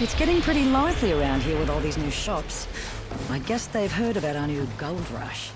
It's getting pretty lively around here with all these new shops. I guess they've heard about our new gold rush.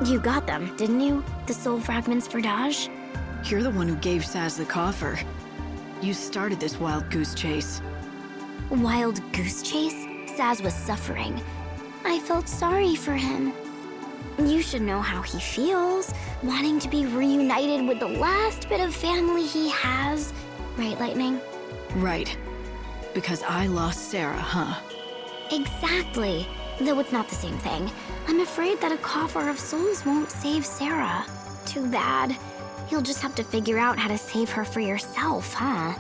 You got them, didn't you? The soul fragments for Dajh? You're the one who gave Saz the coffer. You started this wild goose chase. Wild goose chase? Saz was suffering. I felt sorry for him. You should know how he feels, wanting to be reunited with the last bit of family he has. Right, Lightning? Right. Because I lost Sarah, huh? Exactly. Though it's not the same thing. I'm afraid that a coffer of souls won't save Sarah. Too bad. You'll just have to figure out how to save her for yourself, huh?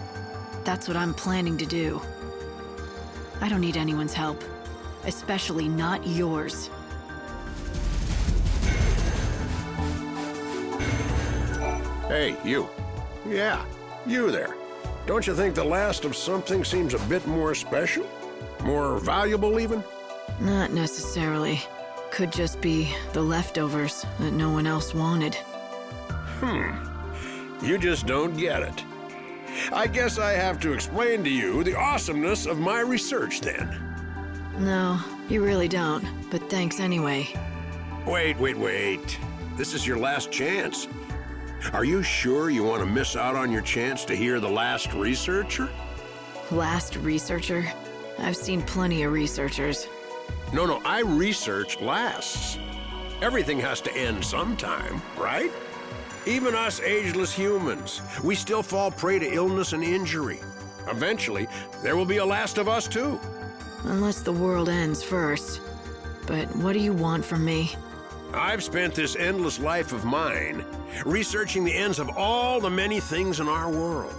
That's what I'm planning to do. I don't need anyone's help. Especially not yours. Hey, you. Yeah, you there. Don't you think the last of something seems a bit more special? More valuable, even? Not necessarily. Could just be the leftovers that no one else wanted. You just don't get it. I guess I have to explain to you the awesomeness of my research, then. No, you really don't. But thanks anyway. Wait. This is your last chance. Are you sure you want to miss out on your chance to hear the last researcher? Last researcher? I've seen plenty of researchers. No, I researched lasts. Everything has to end sometime, right? Even us ageless humans, we still fall prey to illness and injury. Eventually, there will be a last of us too. Unless the world ends first. But what do you want from me? I've spent this endless life of mine researching the ends of all the many things in our world.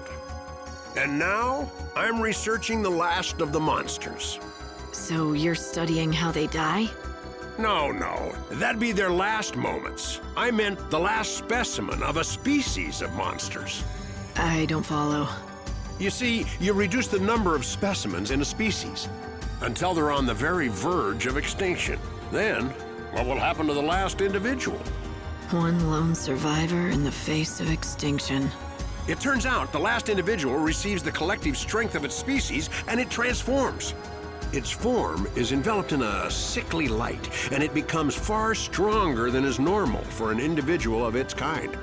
And now, I'm researching the last of the monsters. So you're studying how they die? No. That'd be their last moments. I meant the last specimen of a species of monsters. I don't follow. You see, you reduce the number of specimens in a species until they're on the very verge of extinction. Then, what will happen to the last individual? One lone survivor in the face of extinction. It turns out the last individual receives the collective strength of its species and it transforms. Its form is enveloped in a sickly light, and it becomes far stronger than is normal for an individual of its kind.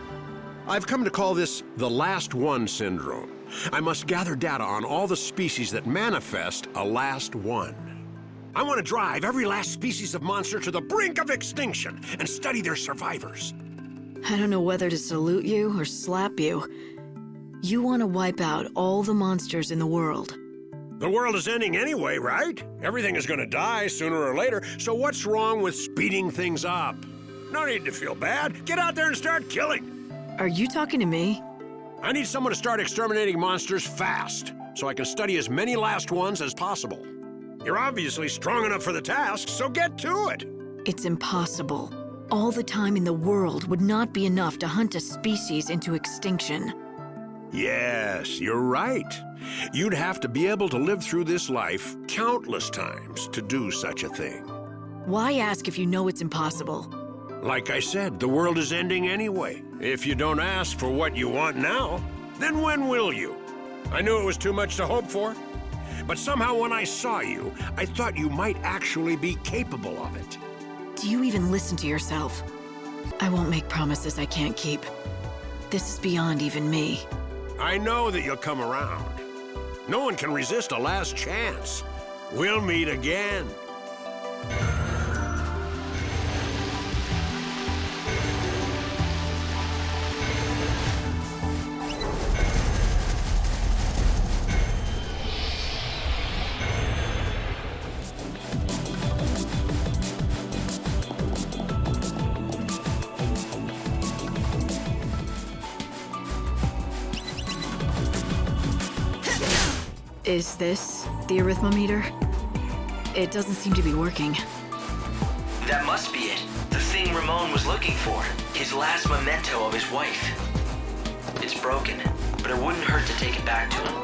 I've come to call this the Last One syndrome. I must gather data on all the species that manifest a last one. I want to drive every last species of monster to the brink of extinction and study their survivors. I don't know whether to salute you or slap you. You want to wipe out all the monsters in the world. The world is ending anyway, right? Everything is going to die sooner or later, so what's wrong with speeding things up? No need to feel bad. Get out there and start killing. Are you talking to me? I need someone to start exterminating monsters fast, so I can study as many last ones as possible. You're obviously strong enough for the task, so get to it. It's impossible. All the time in the world would not be enough to hunt a species into extinction. Yes, you're right. You'd have to be able to live through this life countless times to do such a thing. Why ask if you know it's impossible? Like I said, the world is ending anyway. If you don't ask for what you want now, then when will you? I knew it was too much to hope for. But somehow when I saw you, I thought you might actually be capable of it. Do you even listen to yourself? I won't make promises I can't keep. This is beyond even me. I know that you'll come around. No one can resist a last chance. We'll meet again. Is this the arithmometer? It doesn't seem to be working. That must be it. The thing Ramone was looking for. His last memento of his wife. It's broken, but it wouldn't hurt to take it back to him.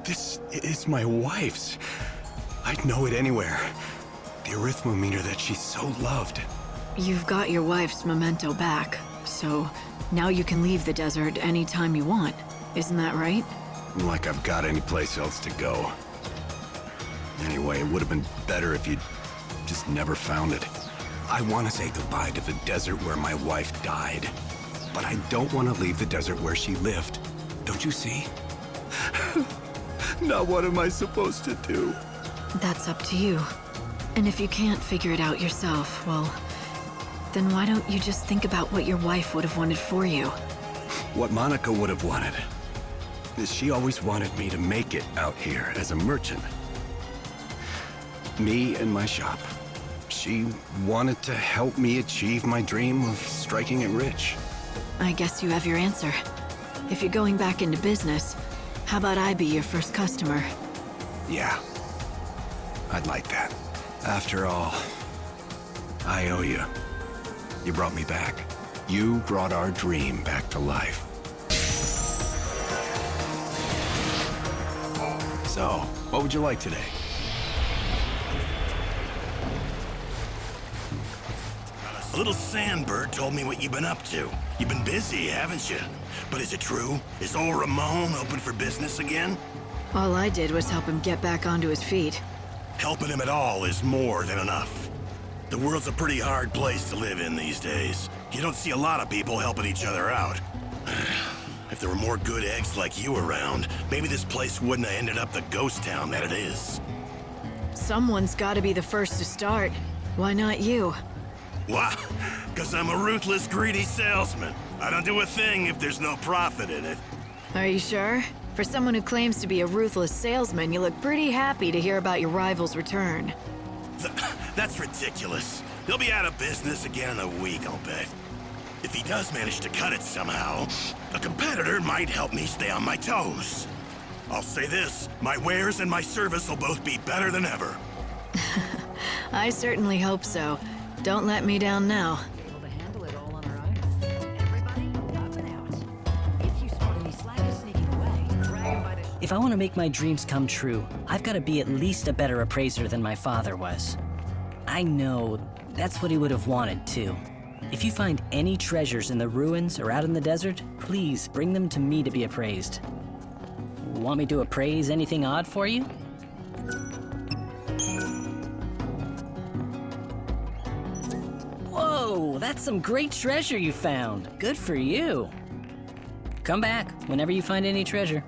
This is my wife's. I'd know it anywhere. The arithmometer that she so loved. You've got your wife's memento back, so now you can leave the desert anytime you want. Isn't that right? Like I've got any place else to go. Anyway, it would have been better if you'd just never found it. I want to say goodbye to the desert where my wife died. But I don't want to leave the desert where she lived. Don't you see? Now what am I supposed to do? That's up to you. And if you can't figure it out yourself, well, then why don't you just think about what your wife would have wanted for you? What Monica would have wanted. She always wanted me to make it out here as a merchant. Me and my shop. She wanted to help me achieve my dream of striking it rich. I guess you have your answer. If you're going back into business, how about I be your first customer? Yeah. I'd like that. After all, I owe you. You brought me back. You brought our dream back to life. So, what would you like today? A little sandbird told me what you've been up to. You've been busy, haven't you? But is it true? Is old Ramone open for business again? All I did was help him get back onto his feet. Helping him at all is more than enough. The world's a pretty hard place to live in these days. You don't see a lot of people helping each other out. If there were more good eggs like you around, maybe this place wouldn't have ended up the ghost town that it is. Someone's gotta be the first to start. Why not you? Why? Because I'm a ruthless, greedy salesman. I don't do a thing if there's no profit in it. Are you sure? For someone who claims to be a ruthless salesman, you look pretty happy to hear about your rival's return. That's ridiculous. He'll be out of business again in a week, I'll bet. If he does manage to cut it somehow, a competitor might help me stay on my toes. I'll say this, my wares and my service will both be better than ever. I certainly hope so. Don't let me down now. Able to handle it all on our own. Everybody, up and out. If you spot any slackers sneaking away, drag 'em by the... If I want to make my dreams come true, I've got to be at least a better appraiser than my father was. I know that's what he would have wanted, too. If you find any treasures in the ruins or out in the desert, please bring them to me to be appraised. Want me to appraise anything odd for you? Whoa, that's some great treasure you found. Good for you. Come back whenever you find any treasure.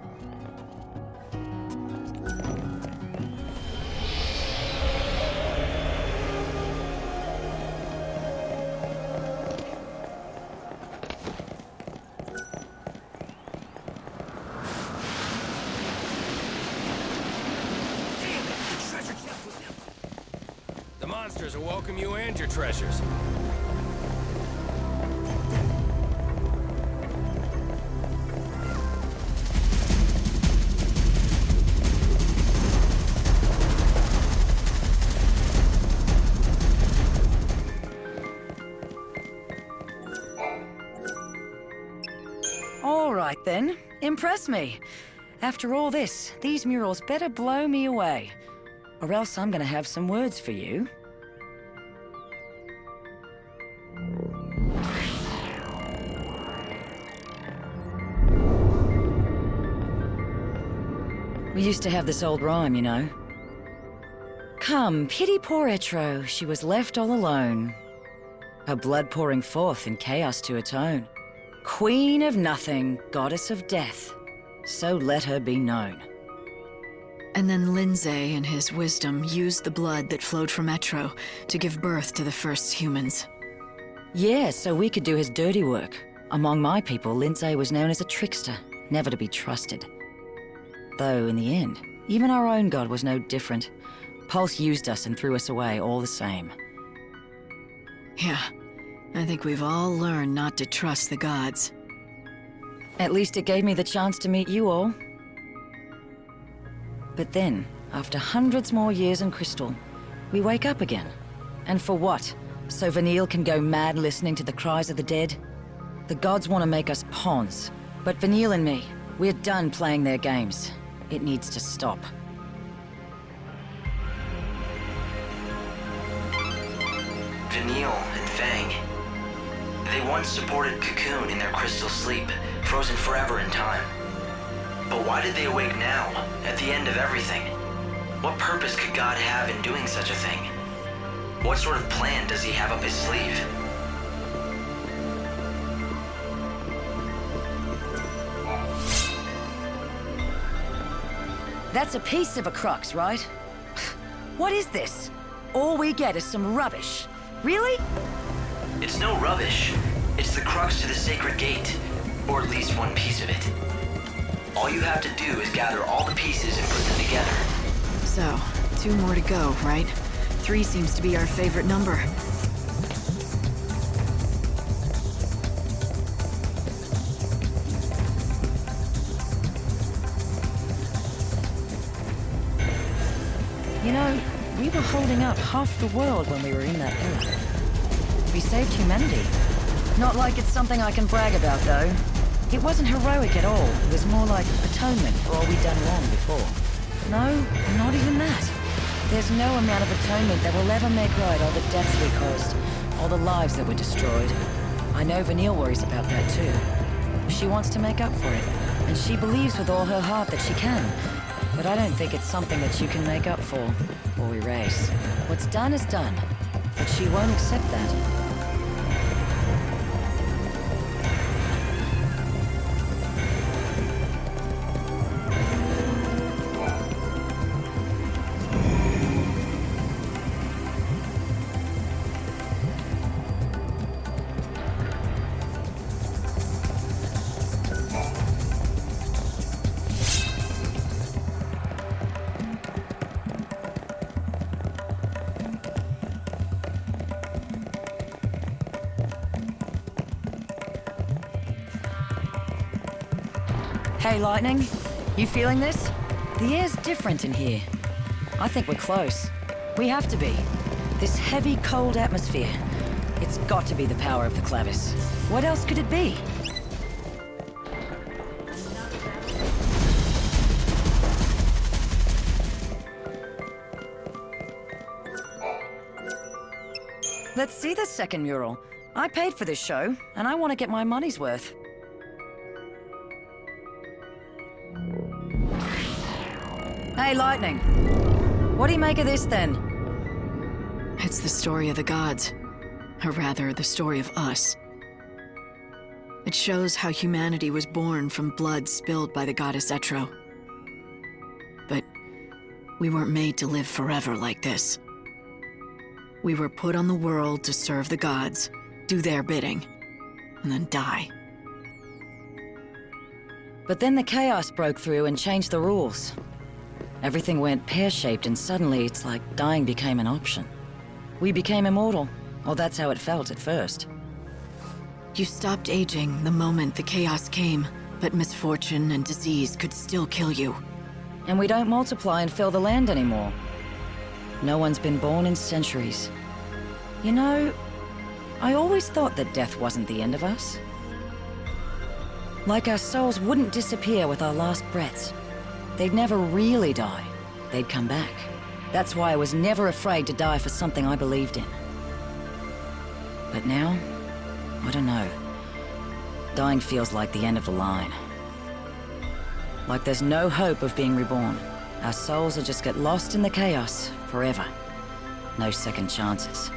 The monsters will welcome you and your treasures. All right then, impress me. After all this, these murals better blow me away. Or else I'm gonna have some words for you. We used to have this old rhyme, you know. Come, pity poor Etro, she was left all alone. Her blood pouring forth in chaos to atone. Queen of nothing, goddess of death, so let her be known. And then Lindsay, in his wisdom, used the blood that flowed from Etro to give birth to the first humans. Yeah, so we could do his dirty work. Among my people, Lindsay was known as a trickster, never to be trusted. Though, in the end, even our own god was no different. Pulse used us and threw us away all the same. Yeah, I think we've all learned not to trust the gods. At least it gave me the chance to meet you all. But then, after hundreds more years in Crystal, we wake up again. And for what? So Vanille can go mad listening to the cries of the dead? The gods want to make us pawns. But Vanille and me, we're done playing their games. It needs to stop. Vanille and Fang. They once supported Cocoon in their crystal sleep, frozen forever in time. But why did they awake now, at the end of everything? What purpose could God have in doing such a thing? What sort of plan does he have up his sleeve? That's a piece of a crux, right? What is this? All we get is some rubbish. Really? It's no rubbish. It's the crux to the sacred gate, or at least one piece of it. All you have to do is gather all the pieces and put them together. So, 2 more to go, right? 3 seems to be our favorite number. You know, we were holding up half the world when we were in that era. We saved humanity. Not like it's something I can brag about, though. It wasn't heroic at all. It was more like atonement for all we'd done wrong before. No, not even that. There's no amount of atonement that will ever make right all the deaths we caused, all the lives that were destroyed. I know Vanille worries about that too. She wants to make up for it, and she believes with all her heart that she can. But I don't think it's something that you can make up for, or erase. What's done is done, but she won't accept that. Hey, Lightning. You feeling this? The air's different in here. I think we're close. We have to be. This heavy, cold atmosphere. It's got to be the power of the Clavis. What else could it be? Let's see this second mural. I paid for this show, and I want to get my money's worth. Hey, Lightning. What do you make of this, then? It's the story of the gods. Or rather, the story of us. It shows how humanity was born from blood spilled by the goddess Etro. But we weren't made to live forever like this. We were put on the world to serve the gods, do their bidding, and then die. But then the chaos broke through and changed the rules. Everything went pear-shaped, and suddenly it's like dying became an option. We became immortal. Or that's how it felt at first. You stopped aging the moment the chaos came, but misfortune and disease could still kill you. And we don't multiply and fill the land anymore. No one's been born in centuries. You know, I always thought that death wasn't the end of us. Like our souls wouldn't disappear with our last breaths. They'd never really die. They'd come back. That's why I was never afraid to die for something I believed in. But now, I don't know. Dying feels like the end of the line. Like there's no hope of being reborn. Our souls will just get lost in the chaos forever. No second chances.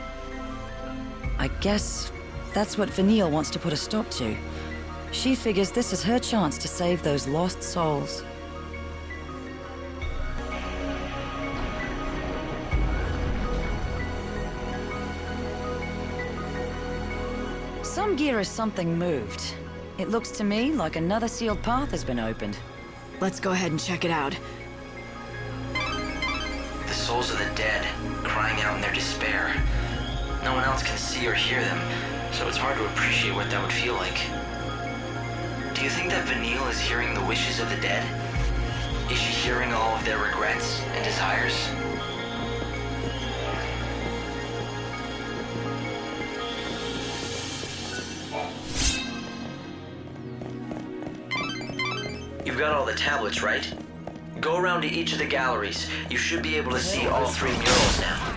I guess that's what Vanille wants to put a stop to. She figures this is her chance to save those lost souls. Some gear is something moved. It looks to me like another sealed path has been opened. Let's go ahead and check it out. The souls of the dead, crying out in their despair. No one else can see or hear them, so it's hard to appreciate what that would feel like. Do you think that Vanille is hearing the wishes of the dead? Is she hearing all of their regrets and desires? You've got all the tablets, right? Go around to each of the galleries. You should be able to see all 3 murals now.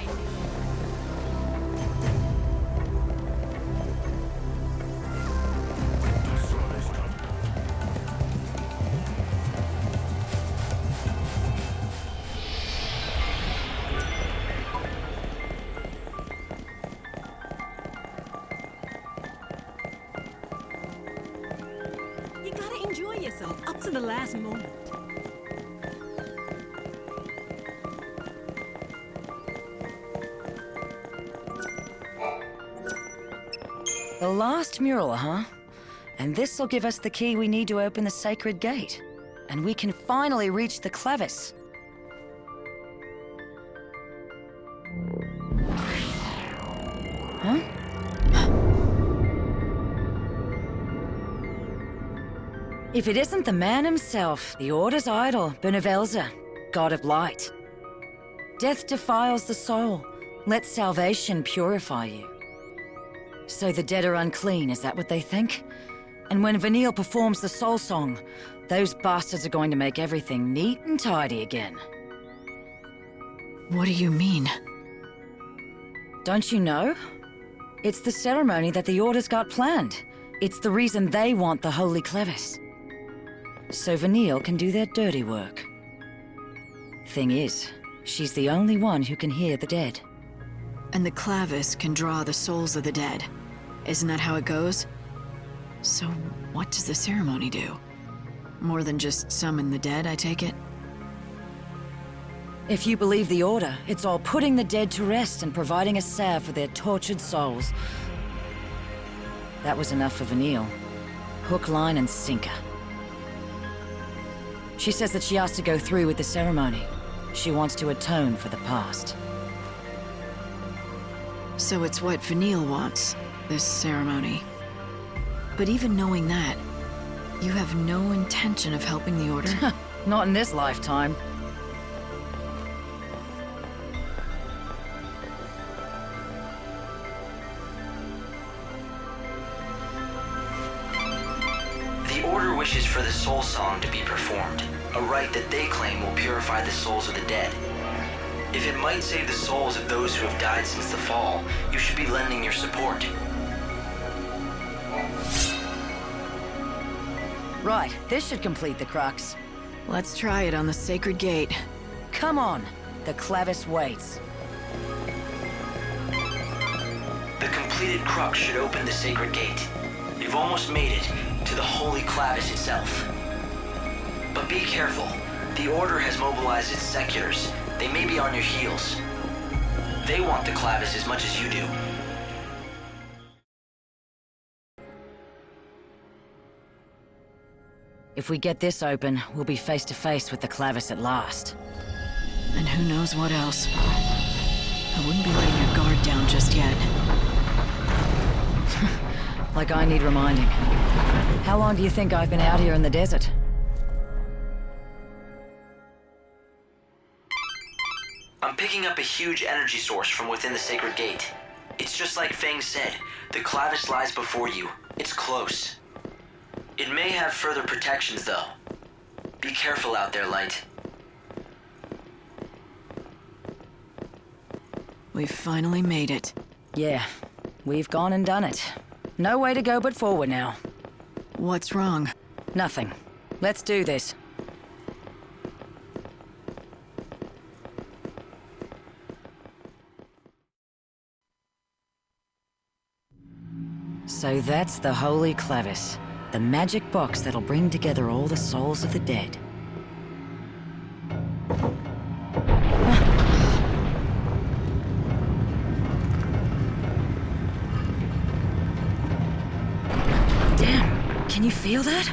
You gotta enjoy yourself up to the last moment. The last mural, huh? And this'll give us the key we need to open the sacred gate. And we can finally reach the Clavis. Huh? If it isn't the man himself, the Order's idol, Benevelza, god of light. Death defiles the soul. Let salvation purify you. So the dead are unclean, is that what they think? And when Vanille performs the soul song, those bastards are going to make everything neat and tidy again. What do you mean? Don't you know? It's the ceremony that the Order's got planned. It's the reason they want the Holy Clavis. So Vanille can do their dirty work. Thing is, she's the only one who can hear the dead. And the Clavis can draw the souls of the dead. Isn't that how it goes? So what does the ceremony do? More than just summon the dead, I take it? If you believe the Order, it's all putting the dead to rest and providing a salve for their tortured souls. That was enough for Vanille. Hook, line, and sinker. She says that she has to go through with the ceremony. She wants to atone for the past. So it's what Vanille wants, this ceremony. But even knowing that, you have no intention of helping the Order? Not in this lifetime. The Order wishes for the soul song to be performed, a rite that they claim will purify the souls of the dead. If it might save the souls of those who have died since the fall, you should be lending your support. Right, this should complete the crux. Let's try it on the sacred gate. Come on, the Clavis waits. The completed crux should open the sacred gate. You've almost made it to the Holy Clavis itself. But be careful. The Order has mobilized its seculars. They may be on your heels. They want the Clavis as much as you do. If we get this open, we'll be face to face with the Clavis at last. And who knows what else. I wouldn't be letting your guard down just yet. Like I need reminding. How long do you think I've been out here in the desert? I'm picking up a huge energy source from within the sacred gate. It's just like Fang said. The Clavis lies before you. It's close. It may have further protections, though. Be careful out there, Light. We've finally made it. Yeah, we've gone and done it. No way to go but forward now. What's wrong? Nothing. Let's do this. So that's the Holy Clavis. The magic box that'll bring together all the souls of the dead. Damn, can you feel that?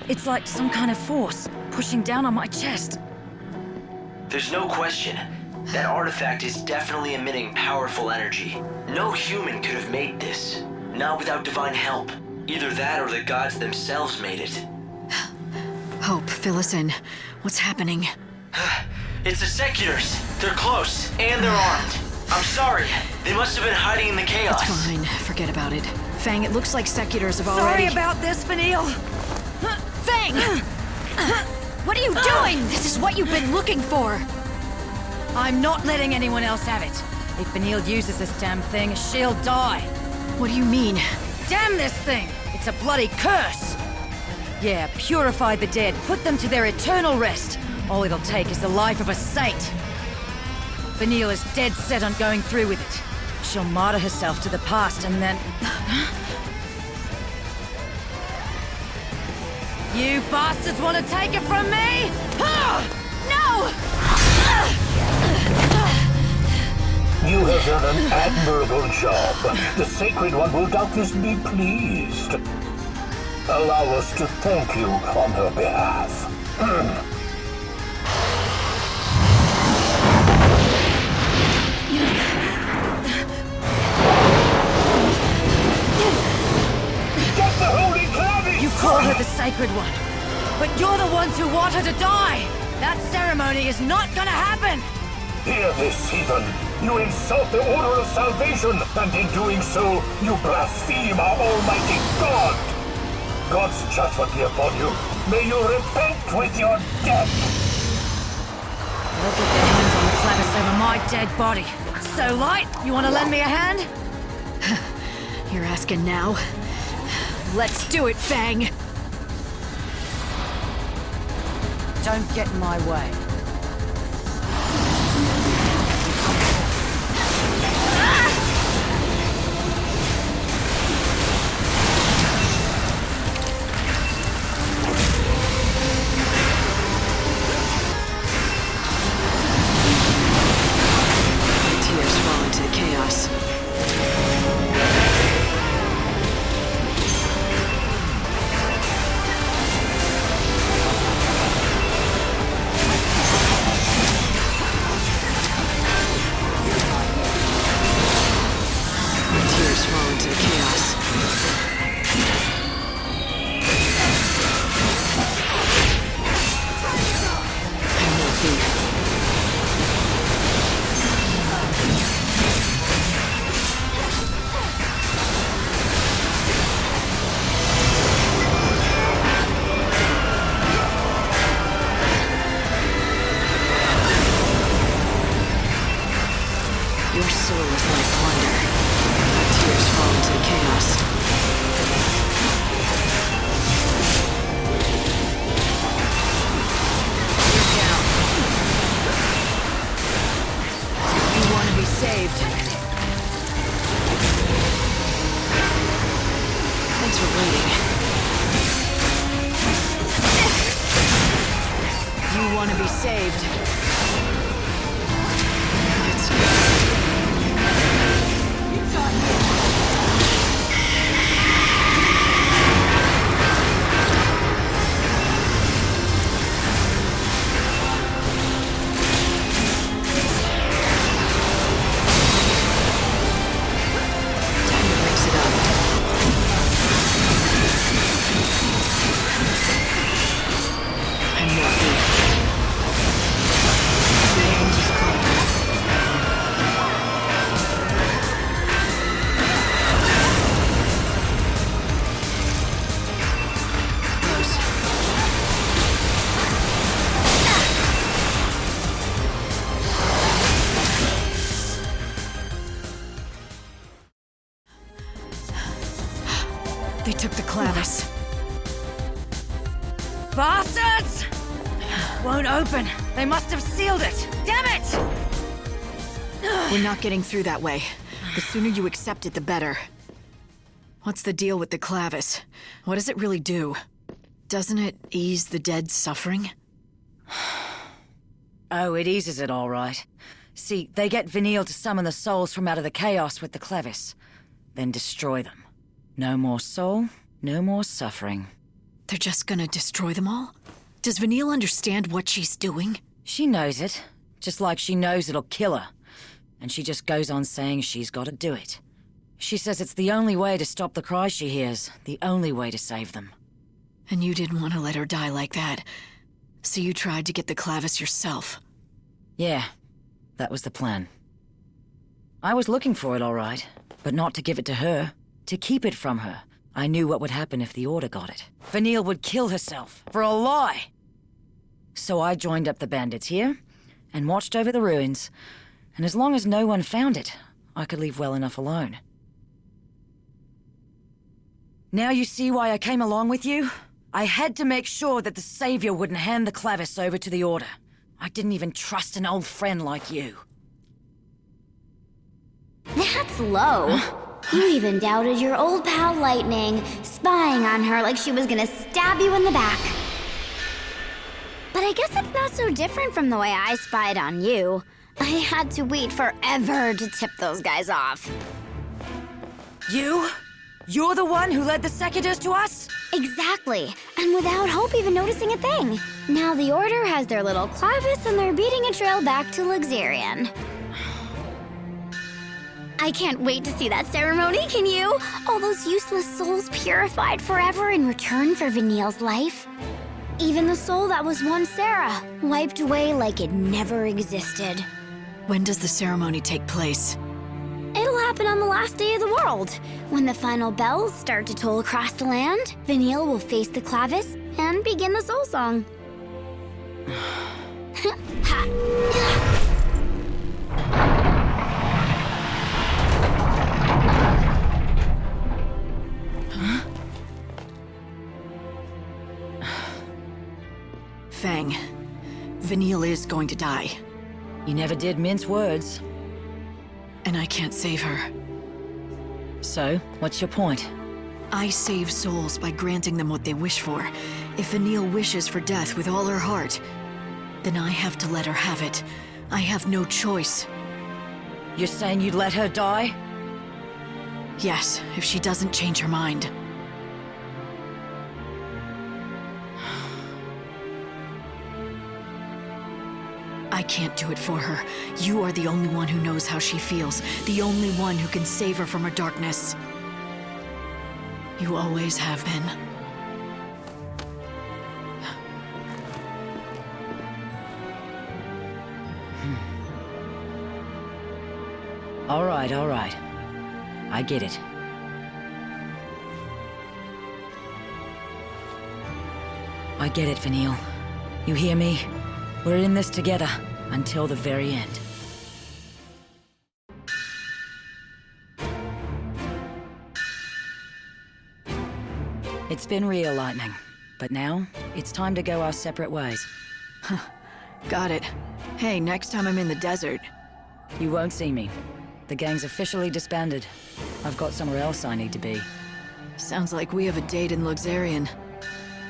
It's like some kind of force pushing down on my chest. There's no question. That artifact is definitely emitting powerful energy. No human could have made this. Not without divine help. Either that or the gods themselves made it. Hope, fill us in. What's happening? It's the Seculars. They're close, and they're armed. I'm sorry. They must have been hiding in the chaos. It's fine. Forget about it. Fang, it looks like Seculars have already... Sorry about this, Vanille. Fang! What are you doing? This is what you've been looking for! I'm not letting anyone else have it. If Vanille uses this damn thing, she'll die. What do you mean? Damn this thing! It's a bloody curse! Yeah, purify the dead, put them to their eternal rest. All it'll take is the life of a saint. Vanille is dead set on going through with it. She'll martyr herself to the past and then... You bastards want to take it from me? No! You have done an admirable job. The Sacred One will doubtless be pleased. Allow us to thank you on her behalf. Get the Holy Clavis! You call her the Sacred One, but you're the ones who want her to die! That ceremony is not gonna happen! Hear this, heathen! You insult the Order of Salvation, and in doing so, you blaspheme our Almighty God! God's judgment be upon you. May you repent with your death! They'll get their hands on the Clavis over my dead body. So, Light, you want to lend me a hand? You're asking now? Let's do it, Fang! Don't get in my way. Tears fall into the chaos. Tears fall into the chaos. I'm no thief. Your soul is like plunder. Tears fall into the chaos. You're down. You want to be saved. Thanks for waiting. You want to be saved. It's good. Time to mix it up. I'm no thief. The end is cold. They took the Clavis. Bastards! Won't open. They must have sealed it. Damn it! We're not getting through that way. The sooner you accept it, the better. What's the deal with the Clavis? What does it really do? Doesn't it ease the dead's suffering? Oh, it eases it all right. See, they get Vanille to summon the souls from out of the chaos with the Clavis, then destroy them. No more soul, no more suffering. They're just gonna destroy them all? Does Vanille understand what she's doing? She knows it, just like she knows it'll kill her. And she just goes on saying she's gotta do it. She says it's the only way to stop the cries she hears, the only way to save them. And you didn't want to let her die like that. So you tried to get the Clavis yourself. Yeah, that was the plan. I was looking for it all right, but not to give it to her, to keep it from her. I knew what would happen if the Order got it. Vanille would kill herself, for a lie! So I joined up the bandits here, and watched over the ruins, and as long as no one found it, I could leave well enough alone. Now you see why I came along with you? I had to make sure that the Savior wouldn't hand the Clavis over to the Order. I didn't even trust an old friend like you. That's low. You even doubted your old pal Lightning, spying on her like she was gonna stab you in the back. But I guess it's not so different from the way I spied on you. I had to wait forever to tip those guys off. You? You're the one who led the Secuitors to us? Exactly, and without Hope even noticing a thing. Now the Order has their little Clavis and they're beating a trail back to Luxarian. I can't wait to see that ceremony, can you? All those useless souls purified forever in return for Vanille's life. Even the soul that was once Sarah, wiped away like it never existed. When does the ceremony take place? It'll happen on the last day of the world. When the final bells start to toll across the land, Vanille will face the Clavis and begin the soul song. Fang, Vanille is going to die. You never did mince words. And I can't save her. So, what's your point? I save souls by granting them what they wish for. If Vanille wishes for death with all her heart, then I have to let her have it. I have no choice. You're saying you'd let her die? Yes, if she doesn't change her mind. I can't do it for her. You are the only one who knows how she feels, the only one who can save her from her darkness. You always have been. All right, all right. I get it. I get it, Vanille. You hear me? We're in this together, until the very end. It's been real, Lightning. But now, it's time to go our separate ways. Got it. Hey, next time I'm in the desert... You won't see me. The gang's officially disbanded. I've got somewhere else I need to be. Sounds like we have a date in Luxarian.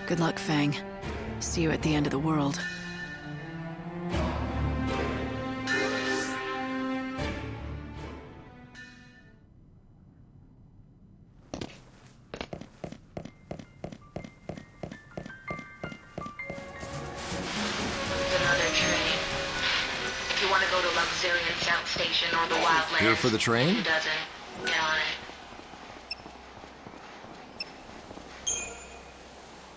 Good luck, Fang. See you at the end of the world. If you want to go to Luxarian South Station or the Wildlands, Here for the train? doesn't get on it.